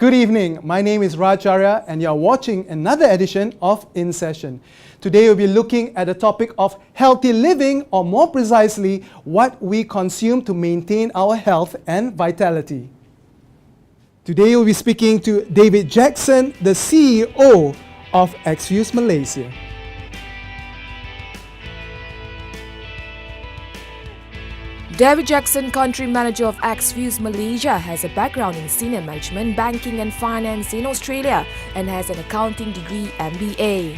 Good evening, my name is Racharya and you're watching another edition of In Session. Today we'll be looking at the topic of healthy living, or more precisely, what we consume to maintain our health and vitality. Today we'll be speaking to David Jackson, the CEO of eXfuze Malaysia. David Jackson, country manager of eXfuze Malaysia, has a background in senior management, banking and finance in Australia and has an accounting degree MBA.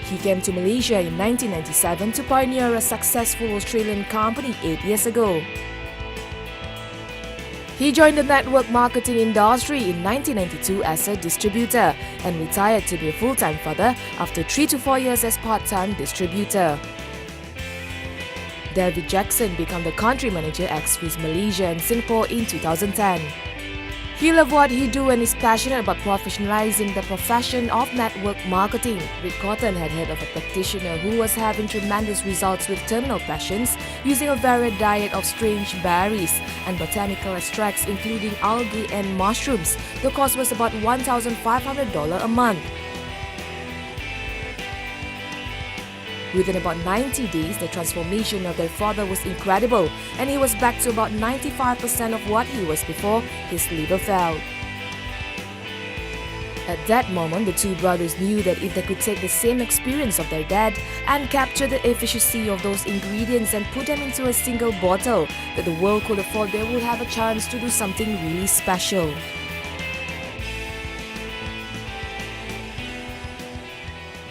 He came to Malaysia in 1997 to pioneer a successful Australian company 8 years ago. He joined the network marketing industry in 1992 as a distributor and retired to be a full-time father after 3 to 4 years as part-time distributor. David Jackson became the country manager at eXfuze Malaysia and Singapore in 2010. He loves what he do and is passionate about professionalizing the profession of network marketing. Rick Cotton had heard of a practitioner who was having tremendous results with terminal passions using a varied diet of strange berries and botanical extracts including algae and mushrooms. The cost was about $1,500 a month. Within about 90 days, the transformation of their father was incredible, and he was back to about 95% of what he was before his liver failed. At that moment, the two brothers knew that if they could take the same experience of their dad and capture the efficiency of those ingredients and put them into a single bottle that the world could afford, they would have a chance to do something really special.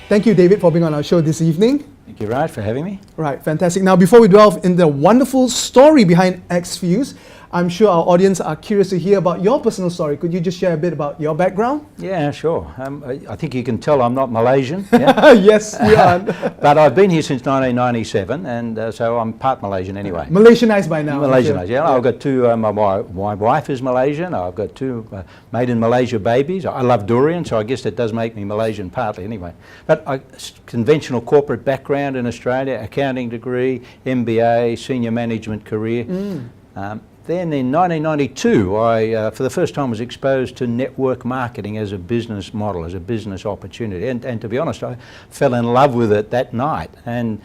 Thank you, David, for being on our show this evening. Thank you, Raj, for having me. Right, fantastic. Now, before we delve in the wonderful story behind eXfuze, I'm sure our audience are curious to hear about your personal story. Could you just share a bit about your background? Yeah, sure. I think you can tell I'm not Malaysian. Yeah? Yes, you aren't. But I've been here since 1997, and so I'm part Malaysian anyway. Malaysianized by now. Malaysianized, yeah. I've got two, my wife is Malaysian. I've got two made in Malaysia babies. I love durian, so I guess that does make me Malaysian partly anyway. But conventional corporate background in Australia, accounting degree, MBA, senior management career. Then in 1992, I, for the first time, was exposed to network marketing as a business model, as a business opportunity. And to be honest, I fell in love with it that night. And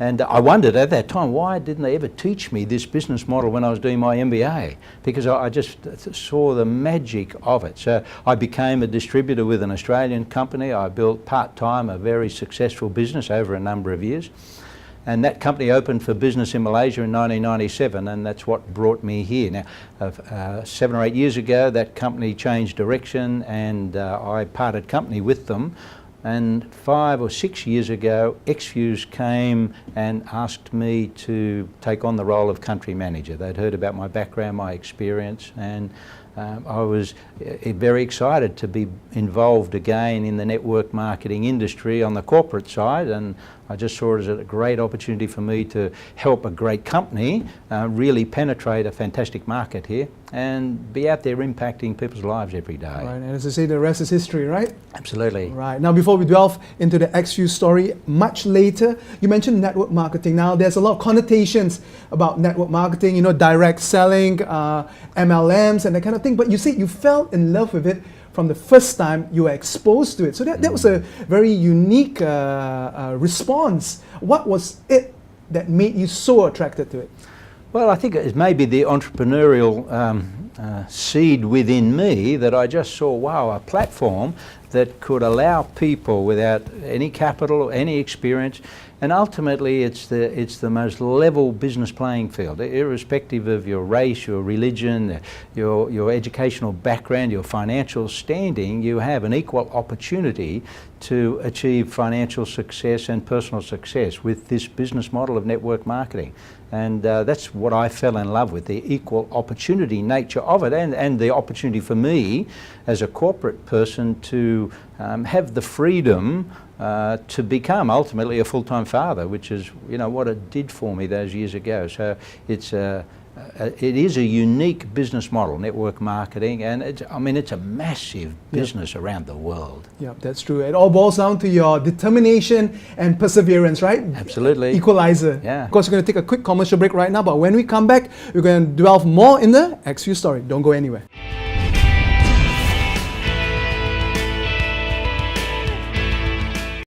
I wondered at that time, why didn't they ever teach me this business model when I was doing my MBA? Because I just saw the magic of it. So I became a distributor with an Australian company. I built part-time a very successful business over a number of years. And that company opened for business in Malaysia in 1997, and that's what brought me here. Now, 7 or 8 years ago, that company changed direction, and I parted company with them. And 5 or 6 years ago, eXfuze came and asked me to take on the role of country manager. They'd heard about my background, my experience, and I was very excited to be involved again in the network marketing industry on the corporate side, and I just saw it as a great opportunity for me to help a great company really penetrate a fantastic market here and be out there impacting people's lives every day. Right, and as I say, the rest is history, right? Absolutely. Right. Now, before we delve into the eXfuze story much later, you mentioned network marketing. Now, there's a lot of connotations about network marketing, you know, direct selling, MLMs and that kind of thing, but you said you fell in love with it from the first time you were exposed to it. So that was a very unique response. What was it that made you so attracted to it? Well, I think it may be the entrepreneurial seed within me that I just saw, wow, a platform that could allow people without any capital or any experience, and ultimately it's the most level business playing field, irrespective of your race, your religion, your educational background, your financial standing. You have an equal opportunity to achieve financial success and personal success with this business model of network marketing. And that's what I fell in love with, the equal opportunity nature of it, and the opportunity for me as a corporate person to have the freedom to become ultimately a full-time father, which is, you know, what it did for me those years ago. So it is a unique business model, network marketing, and it's a massive business around the world. Yeah, that's true. It all boils down to your determination and perseverance, right? Absolutely. Equalizer. Yeah. Of course, we're going to take a quick commercial break right now, but when we come back, we're going to delve more in the eXfuze story. Don't go anywhere.